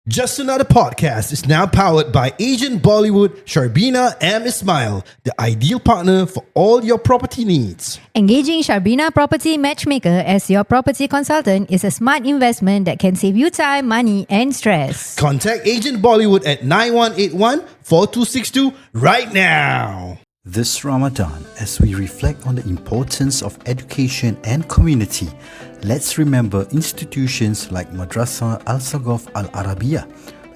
Just Another Podcast is now powered by Agent Bollywood, Sharbina and Ismail, the ideal partner for all your property needs. Engaging Sharbina Property Matchmaker as your property consultant is a smart investment that can save you time, money and stress. Contact Agent Bollywood at 9181-4262 right now. This Ramadan, as we reflect on the importance of education and community, let's remember institutions like Madrasah Al-Saghaf Al-Arabiya,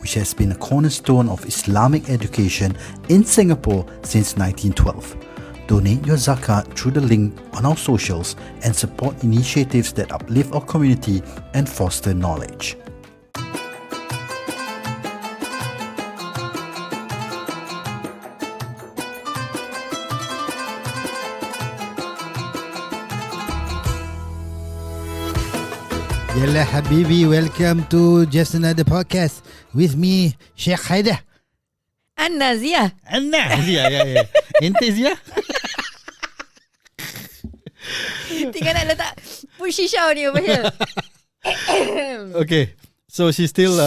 which has been a cornerstone of Islamic education in Singapore since 1912. Donate your zakat through the link on our socials and support initiatives that uplift our community and foster knowledge. Yalla Habibi, welcome to Just Another Podcast with me, Sheikh Haider. Anna Zia. Yeah. Ente Zia? Tinggal nak letak push shisha ni over here. Okay, so she's still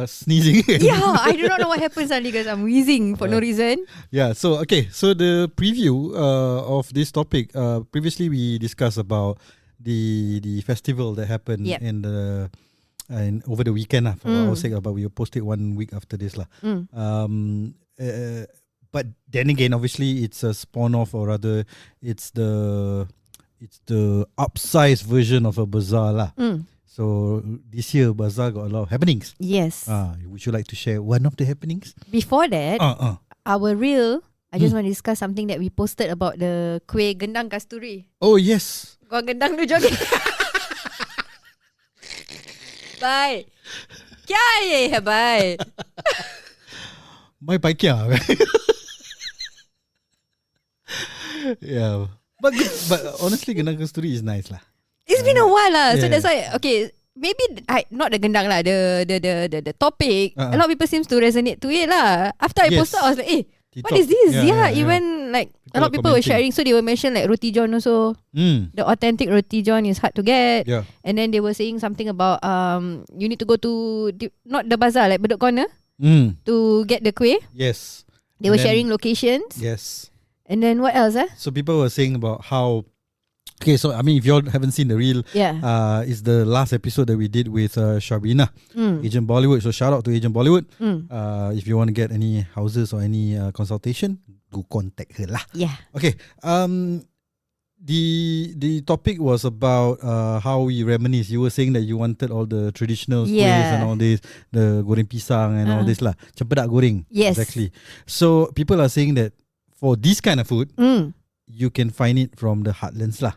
sneezing. Yeah, I do not know what happened suddenly guys. I'm wheezing for no reason. Yeah, so the preview of this topic, previously we discussed about the festival that happened in over the weekend for our sake, but we will post it 1 week after this lah. But then again, obviously it's a spawn off, or rather it's the upsized version of a bazaar lah. So this year Bazaar got a lot of happenings. Yes. Would you like to share one of the happenings? Before that, our reel, I just want to discuss something that we posted about the kuih gendang kasturi. Oh yes. Kau gendang tu joget. Bye. Kya ye hai bye? My bike kya? Yeah. But honestly, gendang kasturi is nice lah. It's been a while lah. So Yeah. that's why, okay, maybe not the gendang lah, the topic. A lot of people seems to resonate to it lah. After I posted, I was like, what is this? Yeah, even like a lot of people were sharing. So they were mentioning like roti john also. The authentic roti john is hard to get. Yeah. And then they were saying something about you need to go to not the bazaar, like Bedok Corner, to get the kuih. Yes. They were sharing locations. Yes. And then what else? So people were saying about how. Okay, so I mean, if you all haven't seen the reel, it's the last episode that we did with Sharbina, Agent Bollywood. So shout out to Agent Bollywood. If you want to get any houses or any consultation, go contact her lah. Yeah. Okay. The topic was about how we reminisce. You were saying that you wanted all the traditional kuihs and all this, the goreng pisang and all this lah, cempedak goreng. Yes. Exactly. So people are saying that for this kind of food, you can find it from the heartlands lah.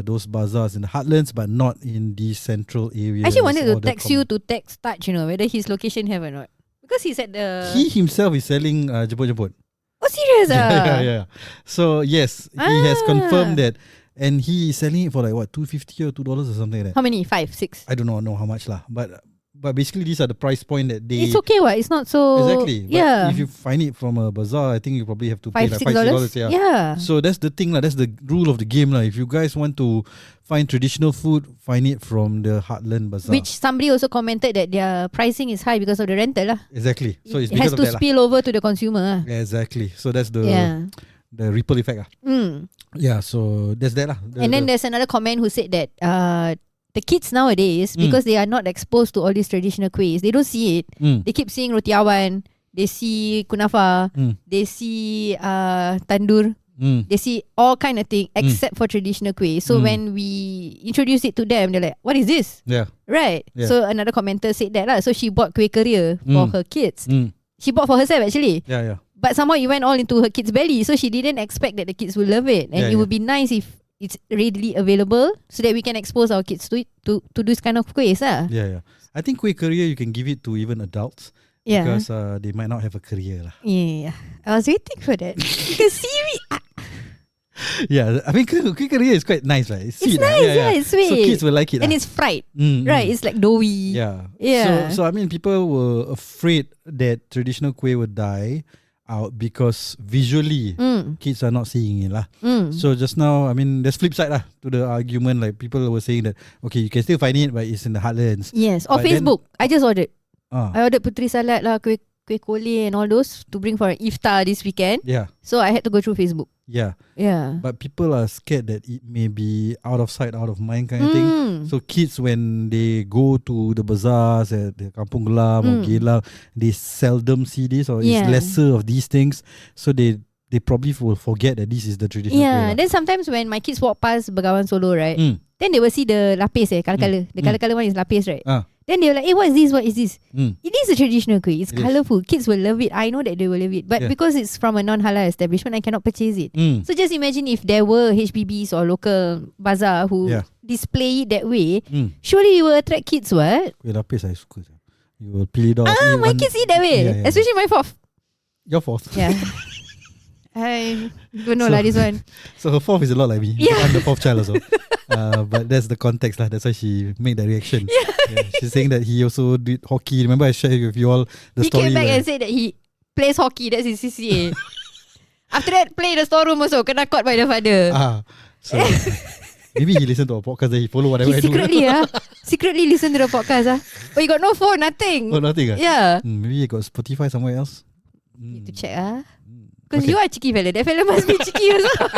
Those bazaars in the heartlands, but not in the central areas. I actually wanted to text you to text Taj, whether his location have or not. Because he's at the... He himself is selling jemput-jemput. Oh, serious? Yeah. So yes, he has confirmed that, and he is selling it for like what, $2.50 or $2 or something like that. How many? 5, 6? I do not know how much lah, but basically these are the price point that they... It's okay, what? It's not so... Exactly. But if you find it from a bazaar, I think you probably have to pay like $5-6. Yeah. So that's the thing lah. That's the rule of the game lah. If you guys want to find traditional food, find it from the heartland bazaar. Which somebody also commented that their pricing is high because of the rental lah. Exactly. So it's it has because to of that spill over to the consumer. Yeah, exactly. So that's the ripple effect lah. Yeah. So that's that lah. And then there's another comment who said that the kids nowadays, because they are not exposed to all these traditional kuihs, they don't see it. They keep seeing roti awan, they see kunafa, they see tandur, they see all kind of thing except for traditional kuih. So when we introduce it to them, they're like, what is this? Yeah. Right. Yeah. So another commenter said that lah. So she bought kuih keria for her kids. She bought for herself actually. Yeah. But somehow it went all into her kids' belly. So she didn't expect that the kids will love it. And it would be nice if it's readily available so that we can expose our kids to it, to this kind of kuihs lah. Yeah. I think kuih keria you can give it to even adults. Yeah. Because they might not have a career lah. Yeah. I was waiting for that. Because seaweed... Yeah, I mean kuih keria is quite nice, right? It's sweet, nice, it's sweet. So kids will like it. And it's fried, right? It's like doughy. Yeah. Yeah. So I mean, people were afraid that traditional kuih would die out because visually kids are not seeing it lah. So just now, I mean, there's flip side lah to the argument. Like people were saying that okay, you can still find it, but it's in the heartlands. Yes, or but Facebook. I just ordered. I Then, ordered putri salad lah, kuih kole and all those to bring for an iftar this weekend. yeah, So I had to go through Facebook. yeah. Yeah. But people are scared that it may be out of sight, out of mind kind of thing. So kids, when they go to the bazaars at the Kampung Glam or Geylang, they seldom see this or it's lesser of these things. So they probably will forget that this is the traditional way lah. Then sometimes when my kids walk past Begawan Solo, right? Then they will see the lapis colour-colour. The colour-colour one is lapis, right? Then they were like, hey, what is this? What is this? It is a traditional kuih. It's colourful. Kids will love it. I know that they will love it. But because it's from a non-halal establishment, I cannot purchase it. So just imagine if there were HBBs or local bazaar who display it that way, surely you will attract kids, what? Kuih lapis I suka. You will peel it off. My kids eat that way. Especially my fourth. Your fourth. Yeah. I don't know this one. So her fourth is a lot like me. Yeah. I'm the fourth child also. But that's the context lah. That's why she made that reaction. Yeah, she's saying that he also did hockey. Remember I shared with you all the he story. He came back and said that he plays hockey. That's his CCA. After that, play the storeroom also. Kena caught by the father. So maybe he listened to our podcast and he follow whatever I do. Secretly listen to the podcast. But he got no phone, nothing. Oh, nothing. Yeah. Maybe he got Spotify somewhere else. Need to check. Because you are cheeky fella. That fella must be cheeky also.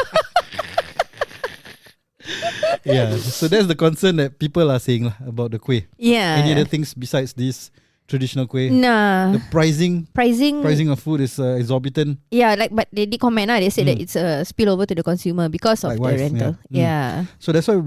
Yeah, so that's the concern that people are saying about the kuih. Yeah. Any other things besides this traditional kuih? Nah. The pricing of food is exorbitant. Yeah, but they did comment. They said that it's a spillover to the consumer because of the rental. Yeah. So that's why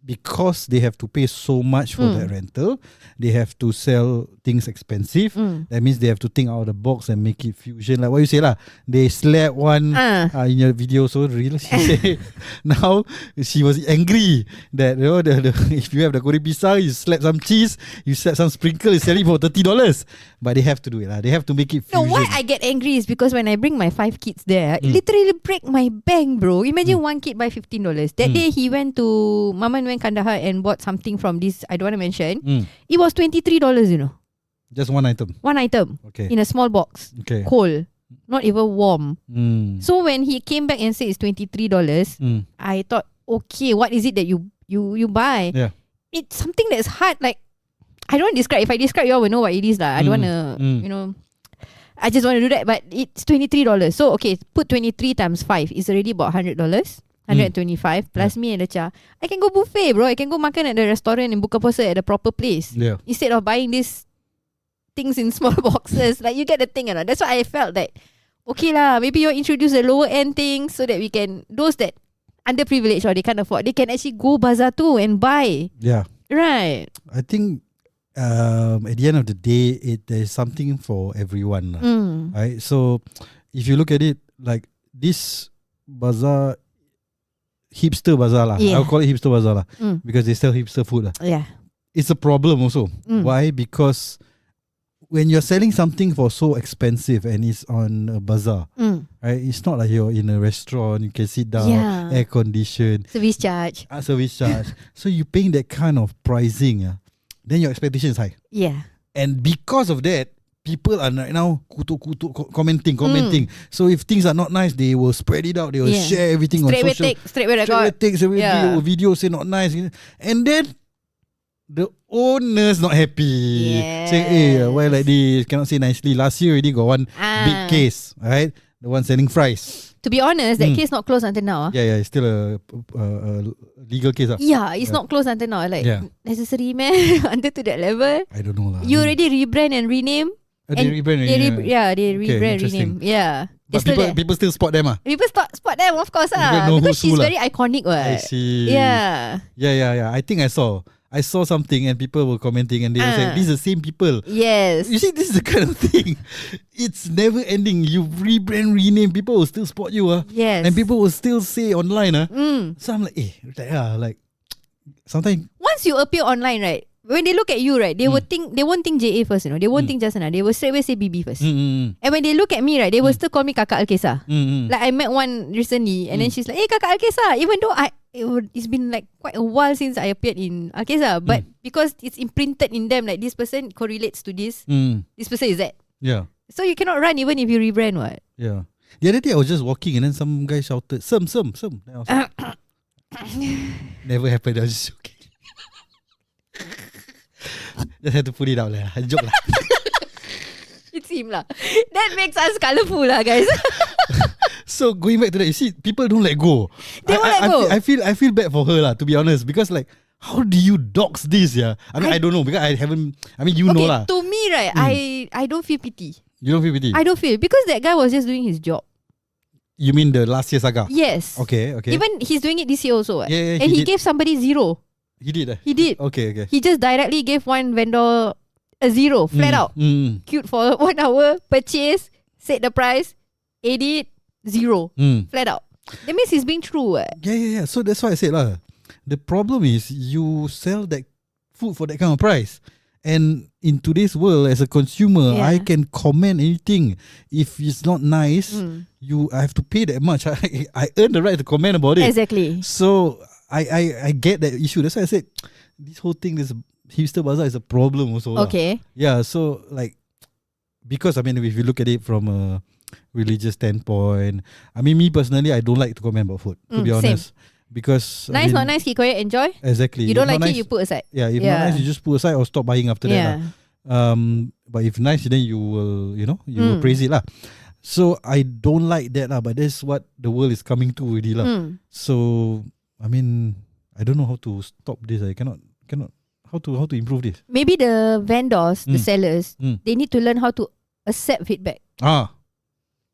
because they have to pay so much for that rental, they have to sell things expensive. That means they have to think out of the box and make it fusion. Like what you say lah, they slapped one in your video. So real, she said now she was angry that if you have the goreng pisang, you slap some cheese, you slap some sprinkle, you sell it for $30. But they have to do it lah. They have to make it fusion. No, why I get angry is because when I bring my 5 kids there, it literally break my bank, bro. Imagine one kid buy $15. That day he went to Maman went Kandahar and bought something from this, I don't want to mention. It was $23, you know. Just one item. One item. Okay. In a small box. Okay. Cold. Not even warm. So when he came back and said it's $23, I thought, okay, what is it that you buy? Yeah. It's something that's hard. Like, I don't want to describe. If I describe, you all will know what it is. I don't want to, I just want to do that. But it's $23. So, okay, put 23 times 5. It's already about $100. 125 plus me and the cha. I can go buffet, bro. I can go makan at the restaurant and buka puasa at a proper place. Yeah. Instead of buying these things in small boxes. Like, you get the thing, you know. That's why I felt that, okay lah, maybe you introduce the lower end things so that we can, those that underprivileged or they can't afford, they can actually go bazaar too and buy. Yeah. Right. I think at the end of the day, there's something for everyone. Right? So if you look at it, like this bazaar, hipster bazaar lah. I'll call it hipster bazaar lah, because they sell hipster food lah. Yeah. It's a problem also. Why? Because when you're selling something for so expensive and it's on a bazaar, right? It's not like you're in a restaurant, you can sit down, air conditioned. Service charge. Service charge. So you're paying that kind of pricing, then your expectation is high. Yeah. And because of that, people are right now commenting. So if things are not nice, they will spread it out. They will share everything on social. Straight away Video say not nice. And then the owners not happy. Saying, hey, why like this? Cannot say nicely. Last year already got one big case, right? The one selling fries. To be honest, that case not closed until now. Yeah, it's still a legal case. Yeah, it's not closed until now. Like, necessary man until to that level. I don't know lah. You already rebrand and rename. They rebrand. They rebrand, rename. Yeah. But people still spot them. People spot them, of course. Because she's very iconic. I see. Yeah. I think I saw something and people were commenting and they were saying, these are the same people. Yes. You see, this is the kind of thing. It's never ending. You rebrand, rename, people will still spot you. Yes. And people will still say online. So I'm like, like sometimes. Once you appear online, right? When they look at you, right, they won't think JA first, you know. They won't think JustAnaDer. They will straight away say BB first. And when they look at me, right, they will still call me Kakak Alkesa. Like I met one recently, and then she's like, hey, Kakak Alkesa. Even though it's been like quite a while since I appeared in Alkesa, but because it's imprinted in them, like this person correlates to this, this person is that. Yeah. So you cannot run even if you rebrand, what? Yeah. The other day I was just walking and then some guy shouted, Some. Then I was like, never happened. I was just joking. Just had to put it out lah. I joke lah. It's him lah. That makes us colourful lah, guys. So going back to that, you see, people don't let go. They won't let go. I feel bad for her lah, to be honest, because like, how do you dox this? Yeah, I mean, I don't know because I haven't. I mean, you know lah. To me, right, I don't feel pity. You don't feel pity? I don't feel because that guy was just doing his job. You mean the last year saga? Yes. Okay. Even he's doing it this year also. Yeah, and he gave somebody 0. He did. He did. Okay. He just directly gave one vendor a 0, flat out. Queued for 1 hour, purchase, set the price, edit, 0, flat out. That means he's being true. Yeah. So that's why I said lah. The problem is you sell that food for that kind of price. And in today's world, as a consumer, I can comment anything. If it's not nice, I have to pay that much. I earn the right to comment about it. Exactly. So I get that issue. That's why I said this whole thing, this hipster bazaar is a problem also. Okay. Yeah. So like, because I mean, if you look at it from a religious standpoint, I mean, me personally, I don't like to comment about food. To be honest. Same. Because nice, not nice, keep quiet, enjoy. Exactly. You don't like it, you put aside. Yeah, if not nice, you just put aside or stop buying after that. But if nice, then you will, will praise it lah. So I don't like that lah. But that's what the world is coming to already lah. So I mean, I don't know how to stop this. I cannot. How to improve this? Maybe the vendors, the sellers, they need to learn how to accept feedback.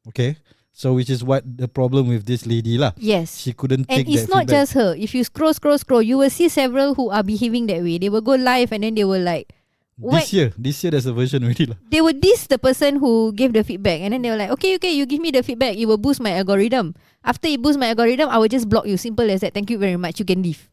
Okay. So which is what the problem with this lady lah. Yes. She couldn't take that And it's not feedback. just her. If you scroll, you will see several who are behaving that way. They will go live and then they will like... This year there's a version already lah. They will diss the person who gave the feedback. And then they were like, okay, you give me the feedback. It will boost my algorithm. After it boosts my algorithm, I will just block you. Simple as that. Thank you very much. You can leave.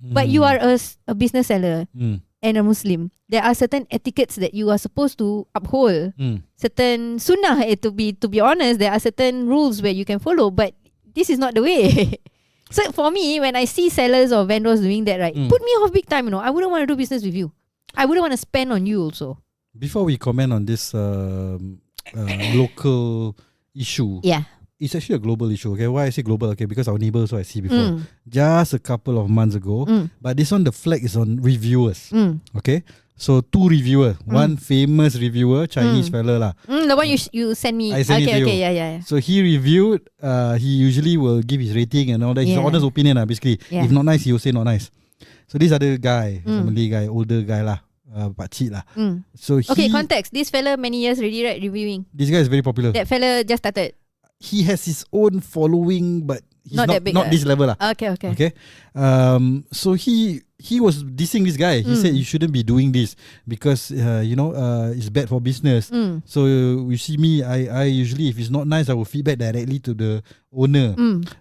But you are a business seller and a Muslim. There are certain etiquettes that you are supposed to uphold. Certain sunnah, to be honest, there are certain rules where you can follow. But this is not the way. So for me, when I see sellers or vendors doing that, right, put me off big time. I wouldn't want to do business with you. I wouldn't want to spend on you also. Before we comment on this local issue, it's actually a global issue. Okay, why I say global? Okay, because our neighbors, so I see before, just a couple of months ago. But this one, the flag is on reviewers. Okay, so 2 reviewers, one famous reviewer, Chinese fella lah. The one you sent me. I sent it to you. Okay, yeah. So he reviewed. He usually will give his rating and all that. His honest opinion lah, basically. Yeah. If not nice, he will say not nice. So this other guy, a Malay guy, older guy lah, pakcik lah. So context. This fella many years already, right, reviewing. This guy is very popular. That fella just started. He has his own following, but he's not that big, not this level lah. Okay. So he was dissing this guy. He said you shouldn't be doing this because it's bad for business. So you see me, I usually, if it's not nice, I will feedback directly to the owner.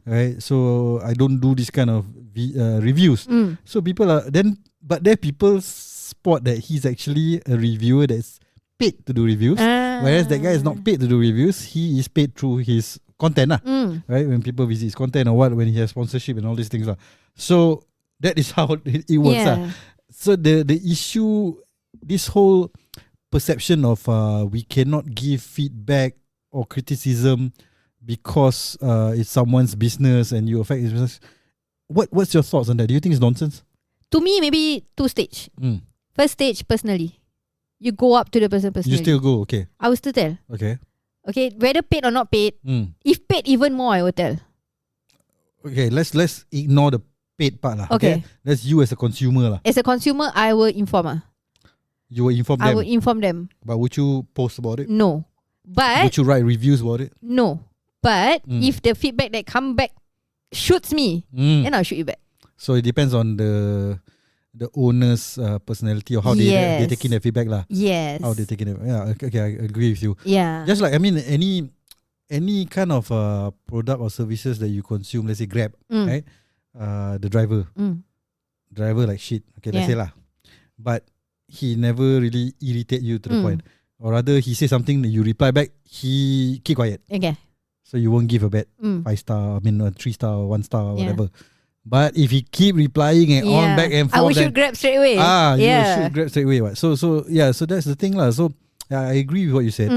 Right. So I don't do this kind of reviews. So people are but there people spot that he's actually a reviewer that's paid to do reviews, whereas that guy is not paid to do reviews. He is paid through his content lah. Right, when people visit his content or what, when he has sponsorship and all these things lah. So that is how it works lah. So the issue, this whole perception of we cannot give feedback or criticism because it's someone's business and you affect his business. What's your thoughts on that? Do you think it's nonsense? To me, maybe 2 stage. First stage, personally. You go up to the person personally. You still go, okay. I will still tell. Okay, whether paid or not paid. If paid even more, I will tell. Okay, let's ignore the paid part lah. Okay. That's you as a consumer lah. As a consumer, I will inform. You will inform them. I will inform them. But would you post about it? No. But would you write reviews about it? No. But if the feedback that come back shoots me, then I'll shoot you back. So it depends on the owner's personality or how they taking their feedback lah. Yes. How they taking it. Yeah. Okay, I agree with you. Yeah. Just like, I mean, any kind of product or services that you consume, let's say Grab, right? The driver like shit. Okay, let's say lah. But he never really irritate you to the point. Or rather, he say something that you reply back, he keep quiet. Okay. So you won't give a bad 5 star, 3 star, 1 star, whatever. But if he keep replying and on back and forth, I will shoot Grab straight away. You will shoot Grab straight away. What? So that's the thing lah. So I agree with what you said.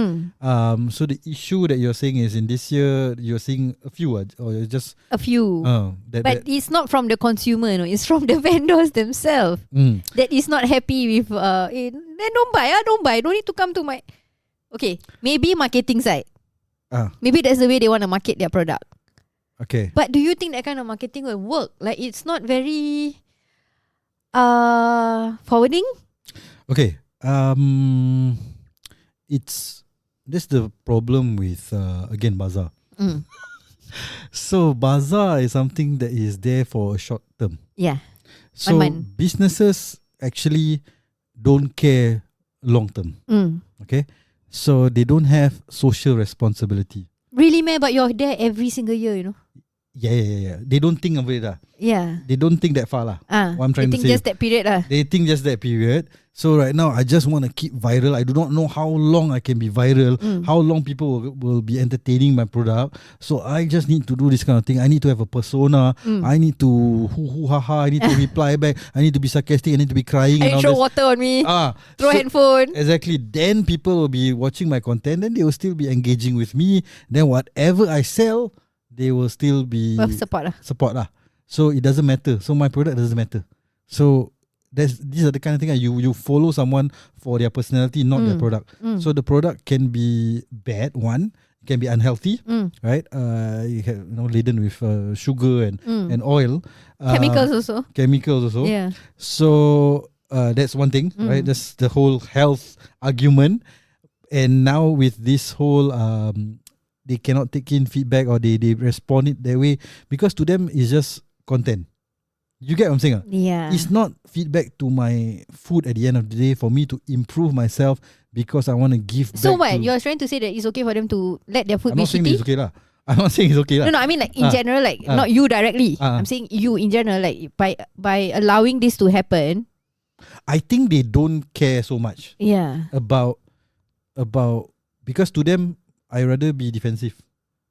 So the issue that you're saying is in this year you're seeing a few, or just a few. But it's not from the consumer, no. It's from the vendors themselves that is not happy with. Then don't buy. Don't buy. Don't need to come to my. Okay, maybe marketing side. Maybe that's the way they want to market their product. Okay. But do you think that kind of marketing will work? Like it's not very forwarding. Okay. That's the problem with again Bazaar. So Bazaar is something that is there for a short term. Yeah. So businesses actually don't care long term. Okay. So they don't have social responsibility. Really, man? But you're there every single year, you know. Yeah. They don't think of it Yeah. They don't think that far what I'm trying to say. They think just that period They think just that period. So right now, I just want to keep viral. I do not know how long I can be viral, how long people will be entertaining my product. So I just need to do this kind of thing. I need to have a persona. I need to hoo-ha-ha. I need to reply back. I need to be sarcastic. I need to be crying. I throw water on me. Throw handphone. Exactly. Then people will be watching my content. Then they will still be engaging with me. Then whatever I sell, they will still be support lah. So it doesn't matter. So my product doesn't matter. So these are the kind of thing you follow someone for their personality, not their product. So the product can be bad. One, it can be unhealthy, right? You have, laden with sugar and oil, Chemicals also. Yeah. So that's one thing, right? That's the whole health argument. And now with this whole they cannot take in feedback, or they respond it their way, because to them it's just content. You get what I'm saying? Yeah. It's not feedback to my food at the end of the day for me to improve myself, because I want to give back. So what? You're trying to say that it's okay for them to let their food I'm be not saying shitty? it's okay lah. I'm not saying it's okay lah. No, I mean like in general, like not you directly. I'm saying you in general, like by allowing this to happen. I think they don't care so much. Yeah. About because to them, I rather be defensive.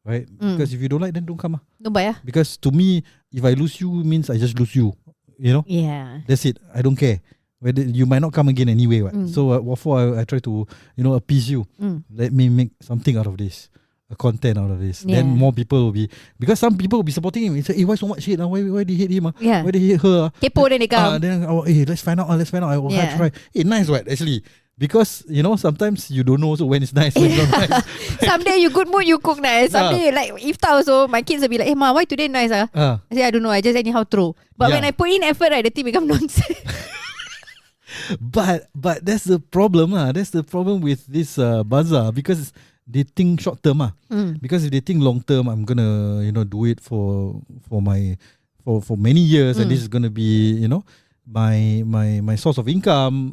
Right? Because if you don't like, then don't come. Don't buy. Because to me, if I lose you, means I just lose you. You know? Yeah. That's it. I don't care. Whether you might not come again anyway. So what for I try to appease you. Let me make something out of this, a content out of this. Yeah. Then more people will be, because some people will be supporting him. It's like, hey, why so much hate? Why do you hate him? Yeah. Why do you hate her? Kepo then they come. Then hey, let's find out. I will try. Hey, nice what actually. Because sometimes you don't know also when it's nice, when it's not nice. Someday you good mood, you cook nice. Someday like iftar also, my kids will be like, hey ma, why today nice I say, I don't know, I just anyhow throw. But when I put in effort, right, the thing become nonsense. But that's the problem. That's the problem with this Bazaar, because they think short term. Because if they think long term, I'm gonna do it for many years, and this is gonna be my source of income,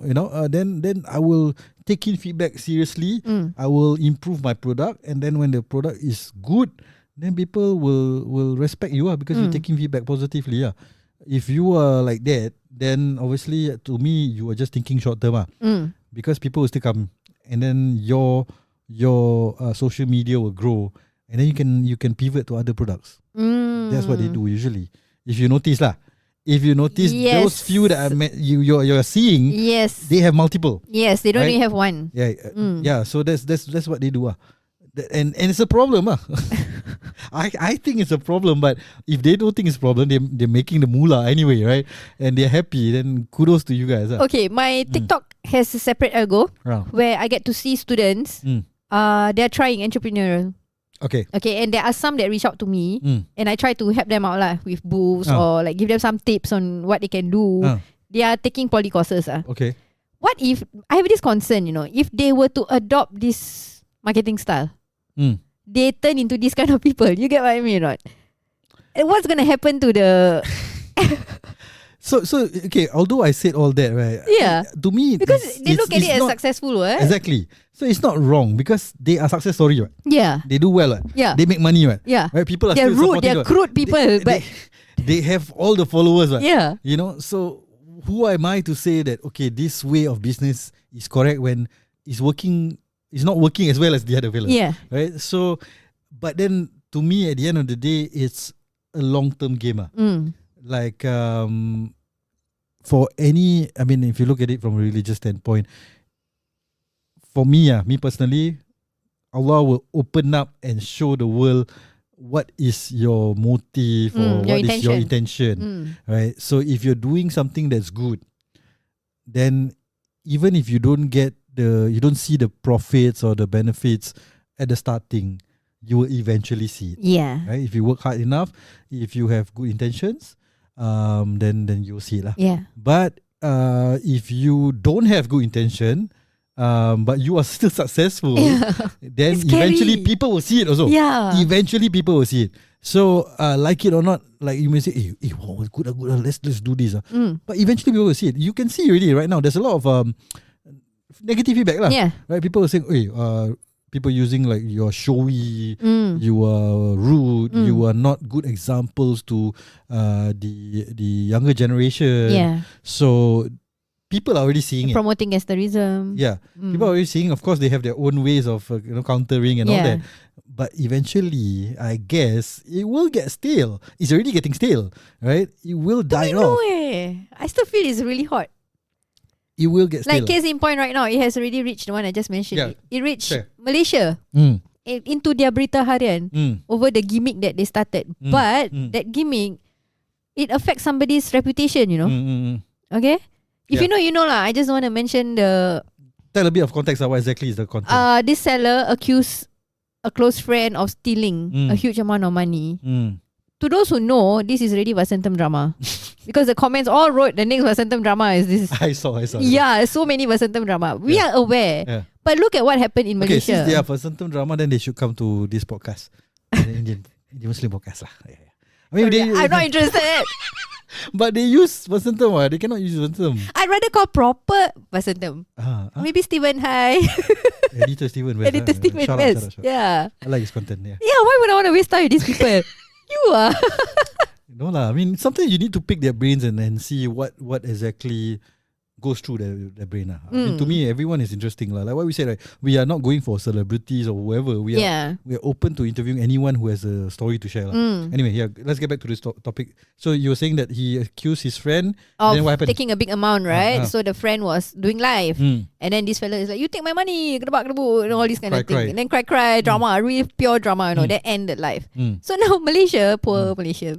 then I will take in feedback seriously. I will improve my product, and then when the product is good, then people will respect you because you're taking feedback positively. If you are like that, then obviously to me you are just thinking short term. Because people will still come, and then your social media will grow, and then you can pivot to other products. That's what they do usually. If you notice lah. If you notice, those few that you're seeing, they have multiple. Yes, they don't only have one. Yeah. So that's what they do. And it's a problem. I think it's a problem, but if they don't think it's a problem, they're making the moolah anyway, right? And they're happy, then kudos to you guys. Okay, my TikTok has a separate algo where I get to see students. They're trying entrepreneurial. Okay, and there are some that reach out to me, and I try to help them out lah with boosts or like give them some tips on what they can do. They are taking poly courses. Okay. What if I have this concern? If they were to adopt this marketing style, they turn into this kind of people. You get what I mean, right? And what's gonna happen to the? So okay. Although I said all that, right? Yeah. To me, because they look at it as successful, right? Exactly. So it's not wrong because they are success story, right? Yeah. They do well, right? Yeah. They make money, right? Yeah. Right. People are they're still rude. They're crude people, but they have all the followers, right? Yeah. So who am I to say that okay, this way of business is correct when it's working? It's not working as well as the other way. Yeah. Right. So, but then to me, at the end of the day, it's a long-term game. Like for any, I mean, if you look at it from a religious standpoint, for me, me personally, Allah will open up and show the world what is your motive or what is your intention, right? So if you're doing something that's good, then even if you don't see the profits or the benefits at the starting, you will eventually see it. Yeah. Right? If you work hard enough, if you have good intentions, then you'll see it lah. Yeah. But if you don't have good intention, but you are still successful, then eventually people will see it also. Yeah. Eventually people will see it. So like it or not, like you may say, wow, good, let's do this. But eventually people will see it. You can see already right now. There's a lot of negative feedback lah. Yeah. Right? People are saying, people using like you're showy, you are rude, you are not good examples to the younger generation. Yeah. So people are already seeing it. Promoting gangsterism. Yeah. People are already seeing. Of course, they have their own ways of countering and all that. But eventually, I guess it will get stale. It's already getting stale, right? It will die off. I still feel it's really hot. It will get stale. Like case in point right now, it has already reached the one I just mentioned. Yeah. It reached Malaysia. Into their berita harian over the gimmick that they started. But that gimmick, it affects somebody's reputation, you know. Okay? If you know, you know lah. I just want to mention Tell a bit of context. What exactly is the context? This seller accused a close friend of stealing a huge amount of money. To those who know, this is already Vasantham drama. Because the comments all wrote the next Vasantham drama is this. I saw. Yeah, so many Vasantham drama. We are aware. Yeah. But look at what happened in Malaysia. Since they are Vasantham drama, then they should come to this podcast. Indian Muslim podcast lah. I mean, I'm not interested. But they use Vasantham. They cannot use Vasantham. I'd rather call proper Vasantham. Maybe Stephen Hai. Editor Stephen West. Editor Stephen West. Yeah. I like his content. Yeah. Why would I want to waste time with these people? You are. No lah. I mean, sometimes you need to pick their brains and see what exactly goes through their brain. I mean, to me, everyone is interesting. Like what we said, right? We are not going for celebrities or whoever. We are open to interviewing anyone who has a story to share. Anyway, let's get back to this topic. So you were saying that he accused his friend of then what happened? Taking a big amount, right? So the friend was doing live. And then this fella is like, you take my money, gedebak-gedebuk, and all this kind of thing. And then cry, drama, really pure drama, that ended life. So now Malaysia, poor Malaysia,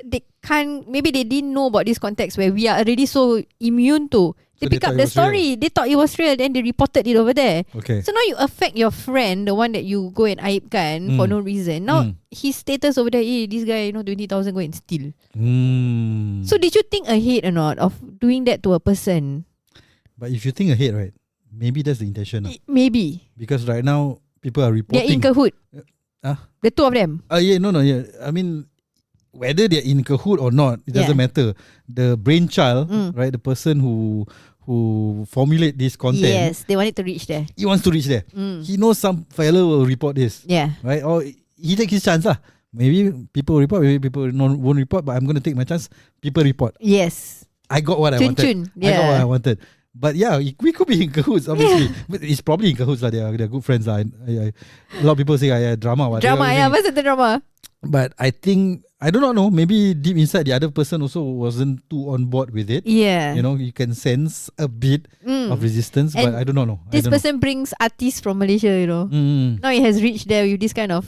they can't, maybe they didn't know about this context where we are already so immune to. They pick up the story. They thought it was real. Then they reported it over there. Okay. So now you affect your friend, the one that you go and aibkan for no reason. Now his status over there, this guy, 20,000 go and steal. So did you think ahead or not of doing that to a person? But if you think ahead, right, maybe that's the intention. Maybe. Because right now, people are reporting. They're in cahoot. The two of them. Yeah. I mean, whether they're in cahoot or not, it doesn't matter. The brainchild, right, the person who formulate this content. Yes, they want it to reach there. He wants to reach there. He knows some fellow will report this. Yeah. Right? Or he takes his chance. Maybe people report, maybe people won't report, but I'm going to take my chance. People report. Yes. I got what I wanted. Yeah. I got what I wanted. But yeah, we could be in cahoots, obviously. But it's probably in cahoots. They're good friends. A lot of people say drama. Drama, what's the drama? But I think, I do not know, maybe deep inside the other person also wasn't too on board with it. Yeah. You can sense a bit of resistance, but I do not know. This person brings artists from Malaysia, Now it has reached there with this kind of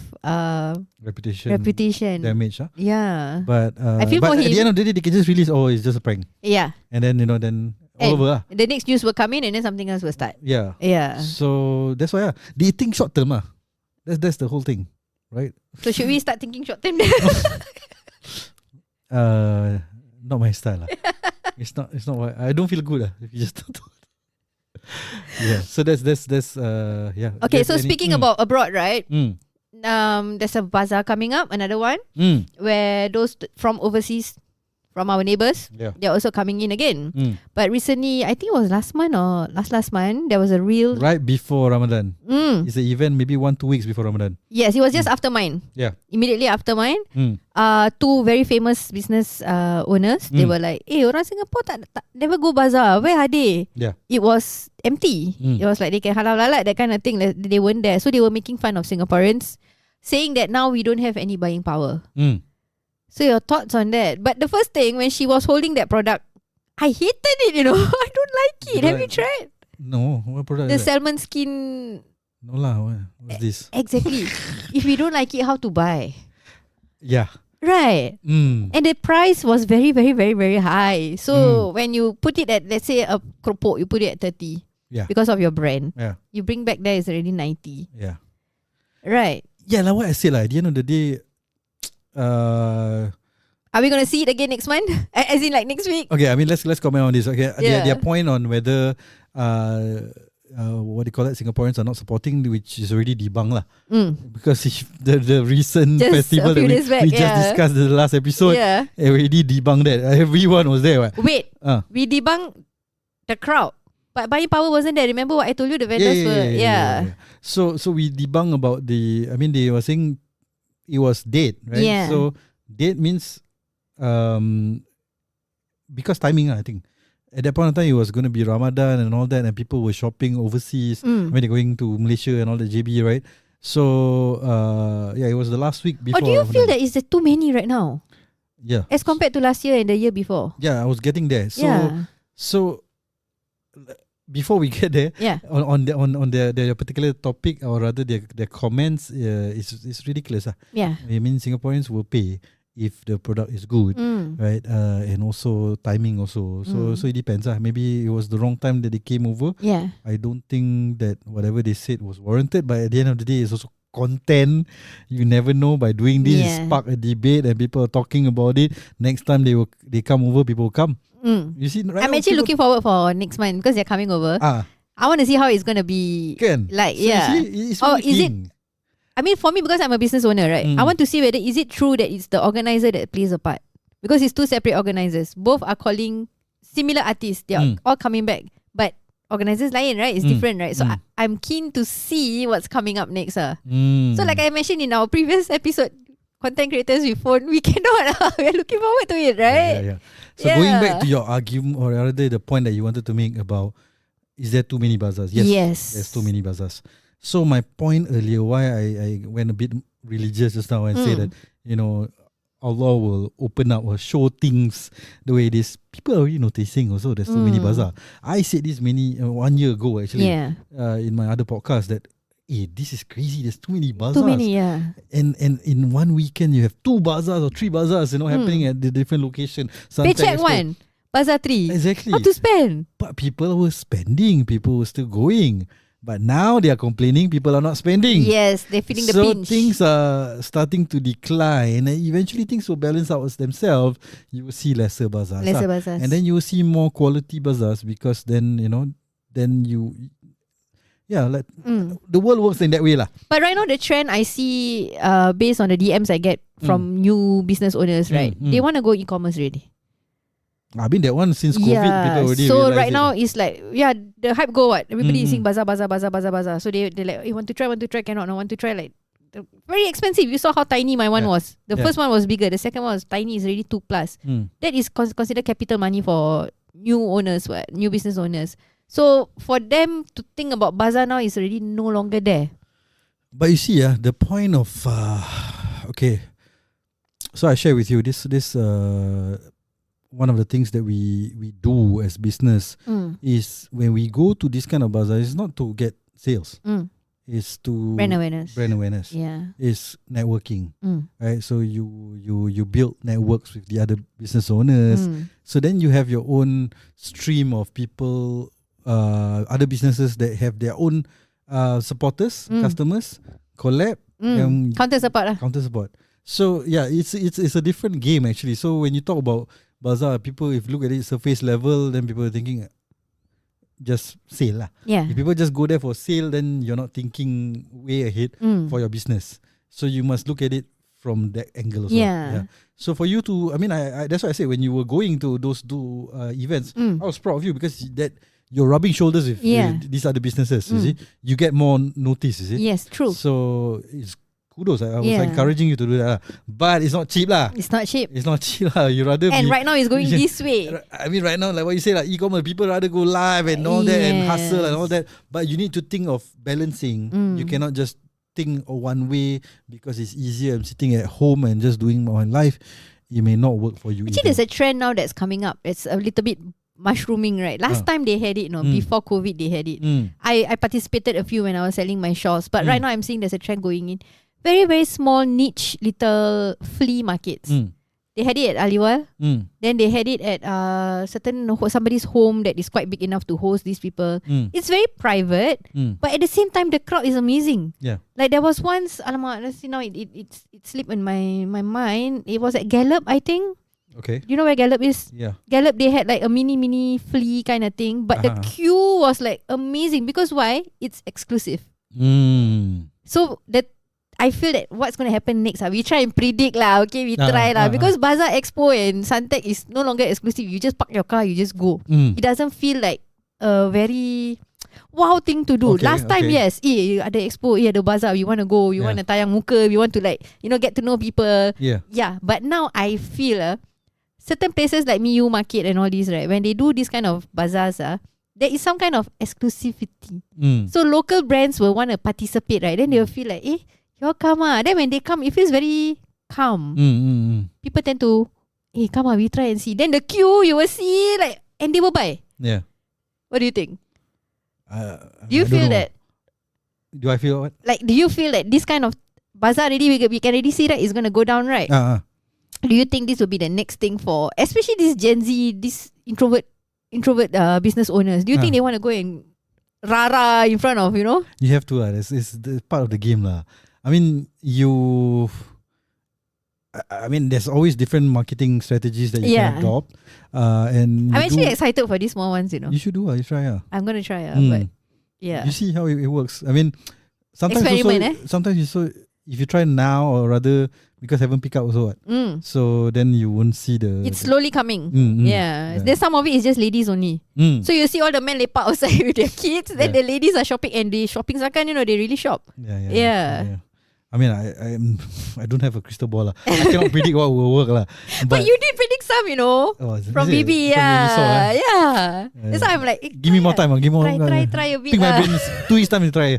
reputation damage. Yeah. But I feel but for at him, the end of the day, they can just release, it's just a prank. Yeah. And then, then all over. The next news will come in and then something else will start. Yeah. Yeah. So that's why they think short term. That's the whole thing. Right? So should we start thinking short term? Not my style. It's not what I don't feel good if you just don't. Yeah. So that's yeah. Okay, so speaking about abroad, right? There's a bazaar coming up, another one, where those from overseas, from our neighbours, they're also coming in again. But recently, I think it was last month or last month, there was a real right before Ramadan. It's an event maybe 1-2 weeks before Ramadan. Yes, it was just after mine. Yeah. Immediately after mine, two very famous business owners, they were like, orang Singapore never go bazaar. Where are they? Yeah. It was empty. It was like they can halal lalat, that kind of thing. They weren't there. So they were making fun of Singaporeans, saying that now we don't have any buying power. So your thoughts on that? But the first thing, when she was holding that product, I hated it, I don't like it. Have you tried? No, what product The is that? salmon skin. No lah, what's this? Exactly. If we don't like it, how to buy? Yeah. Right. And the price was very, very, very, very high. So when you put it at, let's say, a keropok, you put it at 30. Yeah. Because of your brand. Yeah. You bring back there, it's already 90. Yeah. Right. Yeah, like what I said, at the end of the day, are we gonna see it again next month? As in like next week? okay, I mean let's comment on this. Okay, Yeah. their point on whether what do you call that? Singaporeans are not supporting, which is already debunked lah. Because if the recent Just festival a few that days back, we just discussed in the last episode, Yeah. already debunked that. Everyone was there. Right? Wait, we debunked the crowd. But buying power wasn't there. Remember what I told you? The vendors were. Yeah. So we debunked about the. I mean, they were saying it was dead, right? Yeah. So dead means, because timing, I think. At that point of time, it was going to be Ramadan and all that, and people were shopping overseas. When they're going to Malaysia and all the JB, right? So it was the last week before. Or do you feel that is there too many right now? Yeah. As compared to last year and the year before. Yeah, I was getting there. So Yeah. so before we get there, Yeah. on their particular topic, or rather their comments, it's ridiculous. Yeah. I mean, Singaporeans will pay if the product is good, right? And also timing also. So it depends. Maybe it was the wrong time that they came over. Yeah. I don't think that whatever they said was warranted, but at the end of the day, it's also content. You never know, by doing this, spark a debate and people are talking about it. Next time they come over, people will come. You see, right I'm now, actually people- looking forward for next month because they're coming over. I want to see how it's going to be. Like, So you yeah. see, it's Or really is it? king. I mean, for me, because I'm a business owner, right? I want to see whether is it true that it's the organizer that plays a part. Because it's two separate organizers. Both are calling similar artists. They are all coming back. But organizers lain, right? It's different, right? So I'm keen to see what's coming up next. So like I mentioned in our previous episode, content creators with phone, we cannot. We're looking forward to it, right? Yeah. So going back to your argument, or rather the point that you wanted to make about, is there too many bazaars? Yes. There's too many bazaars. So my point earlier, why I went a bit religious just now and say that, Allah will open up or show things the way it is. People are already noticing also there's too many bazaar. I said this 1 year ago actually, in my other podcast, that this is crazy. There's too many bazaars. Too many, yeah. And in one weekend you have 2 bazaars or 3 bazaars, happening at the different location. Paycheck 1, Bazaar 3. Exactly. How to spend? But people were spending. People were still going. But now they are complaining people are not spending. Yes, they're feeling the so pinch. things are starting to decline, and eventually things will balance out themselves. You will see lesser bazaars. And then you will see more quality bazaars, because then, the world works in that way lah. But right now the trend I see, based on the DMs I get from new business owners, right? They want to go e-commerce already. I mean that one since COVID, people already so realised right it. now it's like, the hype go what? Everybody is saying bazaar. So they're like, hey, want to try, cannot. No, want to try, like, very expensive. You saw how tiny my one was. The first one was bigger. The second one was tiny. It's already 2+. That is considered capital money for new owners, new business owners. So for them to think about bazaar now is already no longer there. But you see, the point of okay. So I share with you this one of the things that we do as business is when we go to this kind of bazaar, it's not to get sales. It's to brand awareness. Yeah. It's networking. Right? So you build networks with the other business owners. So then you have your own stream of people, other businesses that have their own supporters, customers, collab, counter support. So yeah, it's a different game actually. So when you talk about bazaar, people, if you look at it surface level, then people are thinking just sale lah. Yeah. If people just go there for sale, then you're not thinking way ahead for your business. So you must look at it from that angle also. Yeah. So for you to, I mean, I that's why I say when you were going to those two events, I was proud of you, because that you're rubbing shoulders with these other businesses. You see, you get more notice. You see. Yes, true. So it's kudos. I was encouraging you to do that, but it's not cheap lah. It's not cheap. You rather right now it's going this way. I mean, right now, like what you say, like e-commerce, people rather go live and all that and hustle and all that. But you need to think of balancing. You cannot just think of one way because it's easier. I'm sitting at home and just doing my life. It may not work for you. Actually, there's a trend now that's coming up. It's a little bit mushrooming, right? Last time they had it, before COVID they had it. I participated a few when I was selling my shawls, but right now I'm seeing there's a trend going in. Very, very small niche little flea markets. They had it at Aliwal. Then they had it at somebody's home that is quite big enough to host these people. It's very private, but at the same time the crowd is amazing. Yeah. Like there was once, alamak, let's see now, it slipped in my mind. It was at Gallup, I think. Okay. Do you know where Gallup is? Yeah. Gallup, they had like a mini flea kind of thing, but the queue was like amazing because why? It's exclusive. So that I feel that what's going to happen next, we try and predict lah. Okay, we try lah. Because Bazaar Expo and Suntec is no longer exclusive. You just park your car, you just go. It doesn't feel like a very wow thing to do. Last time, yes, ada expo, ada Bazaar, we want to go, we want to tayang muka, we want to like, get to know people. Yeah. But now I feel certain places like Miu Market and all these, right, when they do this kind of bazaars, there is some kind of exclusivity. So local brands will want to participate, right? Then they will feel like, y'all come Then when they come, it feels very calm. People tend to, come we try and see. Then the queue, you will see, like, and they will buy. Yeah. What do you think? Do I you don't feel know. that? Do I feel what? Like, do you feel that this kind of bazaar already, we can already see that it's going to go down, right? Do you think this will be the next thing for, especially this Gen Z, this introvert business owners? Do you think they want to go and rara in front of, You have to. It's the part of the game lah. I mean, there's always different marketing strategies that you can adopt. And I'm actually excited for these small ones, You should do. You try. I'm going to try, but yeah. You see how it works. I mean, sometimes experiment, sometimes if you try now, or rather because haven't picked up also, so then you won't see it's slowly coming. Yeah. There's some of it is just ladies only. So you see all the men lepak outside with their kids, then the ladies are shopping, and the shopping sakan, they really shop. Yeah. I mean, I don't have a crystal ball lah. I cannot predict what will work lah. But you did predict some, from BB. Yeah. That's why I'm like, give me more time. Give more. Try a bit. Think my brain is 2 weeks time to try.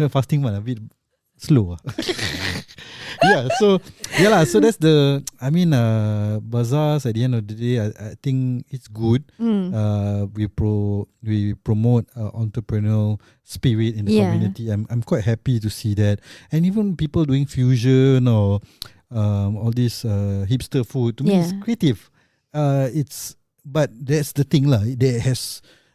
Fasting man, a bit slow. So that's the. I mean, bazaars at the end of the day, I think it's good. We promote entrepreneurial spirit in the community. I'm quite happy to see that, and even people doing fusion or all this hipster food. To me, it's creative. But that's the thing lah.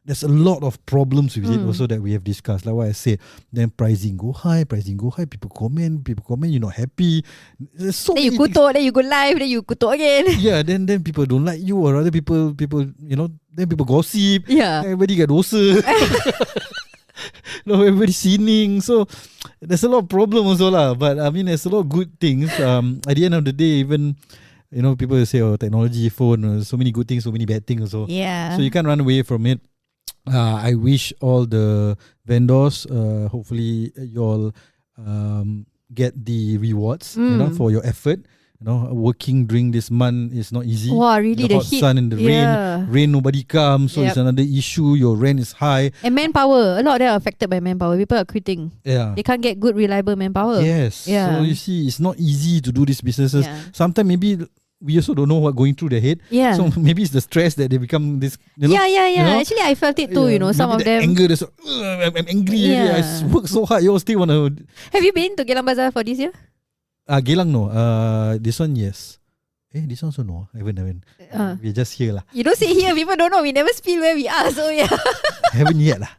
There's a lot of problems with it also that we have discussed. Like what I said, then pricing go high, people comment, you're not happy. There's so then you kutuk, then you go live, then you kutuk again. Yeah, then people don't like you, or other people, then people gossip. Yeah. Everybody got dosa. Everybody sinning. So there's a lot of problems also lah. But I mean, there's a lot of good things. At the end of the day, even people say, technology, phone, so many good things, so many bad things also. Yeah. So you can't run away from it. I wish all the vendors, hopefully you all get the rewards, for your effort. Working during this month is not easy. Wow, really, the hot heat, sun and the rain nobody comes, so it's another issue. Your rent is high. And manpower, a lot of them are affected by manpower. People are quitting. Yeah, they can't get good, reliable manpower. Yes. Yeah. So you see, it's not easy to do these businesses. Yeah. Sometimes maybe we also don't know what going through their head. Yeah. So maybe it's the stress that they become this. Yeah. Actually, I felt it too. Some of them. Anger. I'm angry. Yeah. I work so hard. You all still wanna. Have you been to Geylang Bazaar for this year? Geylang no. This one yes. This one also no. I haven't. We're just here lah. You don't say here. People don't know. We never spill where we are. So yeah. Haven't yet lah.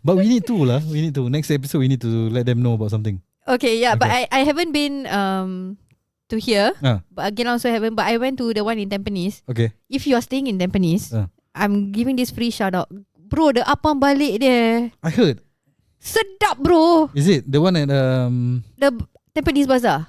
But we need to lah. We need to. Next episode we need to let them know about something. Okay. Yeah. Okay. But I haven't been to here. But Geylang also haven't. But I went to the one in Tampines. Okay. If you are staying in Tampines, I'm giving this free shout out. Bro, the apam balik there. I heard. Sedap, bro. Is it the one at the Tampines Bazaar?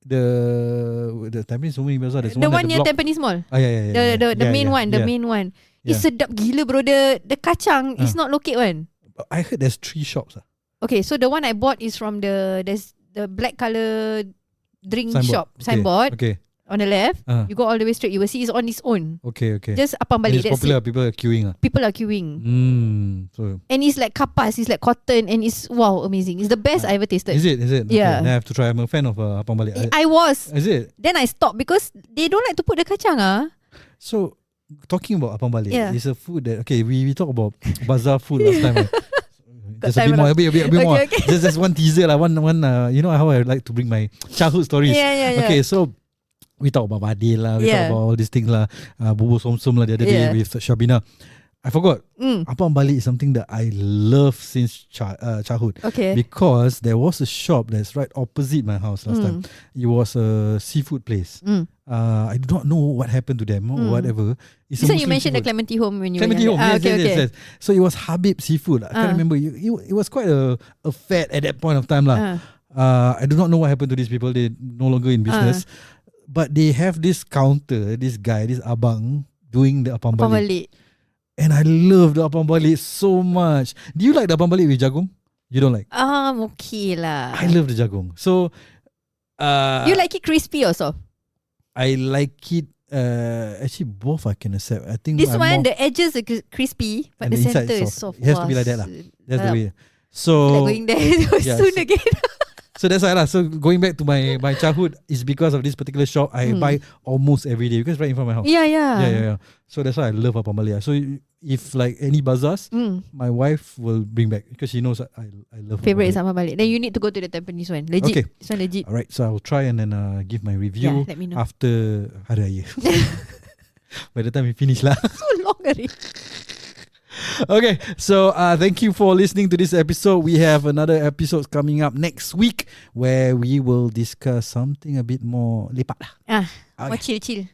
The Tampines Bazaar. The one near Tampines Mall. Yeah. The main one. The main one. It's sedap gila, bro. The kacang is not locate one. I heard there's 3 shops. Okay, so the one I bought is from there's the black color drink signboard. Okay. On the left, you go all the way straight. You will see it's on its own. Okay. Just apam balik. It's popular. People are queuing. People are queuing. So. And it's like kapas. It's like cotton, and it's amazing. It's the best I ever tasted. Is it? Yeah. Okay, then I have to try. I'm a fan of apam balik. I was. Is it? Then I stopped because they don't like to put the kacang. So talking about apam balik, Yeah. it's a food that we talk about Bazaar food last time. Right? Just a time bit more, around. a bit more. Okay. Just one teaser lah. One. You know how I like to bring my childhood stories. Yeah. Okay, so we talk about Badil lah. We Yeah. talk about all these things lah. Bubur som-som lah the other day with Shabina. I forgot. Apam balik is something that I love since childhood. Okay. Because there was a shop that's right opposite my house last time. It was a seafood place. I do not know what happened to them or whatever. It's So a you Muslim mentioned the seafood. Clementi Home when you Clementi were Home, younger. yes. So it was Habib Seafood. I can't remember. It was quite a fad at that point of time lah. I do not know what happened to these people. They no longer in business. But they have this counter, this guy, this abang doing the apam Apam balik. balik. And I love the apam balik so much. Do you like the apam balik with jagung? You don't like? Okay lah. I love the jagung. So You like it crispy also? I like it. Actually, both I can accept. I think This I'm one, more, the edges are crispy, but and the inside center is soft. It has to be like that lah. That's the way. So So like going there yeah, soon again. so that's why lah. So going back to my childhood is because of this particular shop. I buy almost every day because right in front of my house. Yeah. So that's why I love apam balik. So if like any bazaars, my wife will bring back because she knows I love Favorite is apam apam balik. Then you need to go to the Tampines one. Legit. Okay. This one legit. Alright, so I'll try and then give my review Yeah, let me know. after Hari Raya. By the time we finish lah. So long already. Okay, so thank you for listening to this episode. We have another episode coming up next week where we will discuss something a bit more lepak lah. More chill.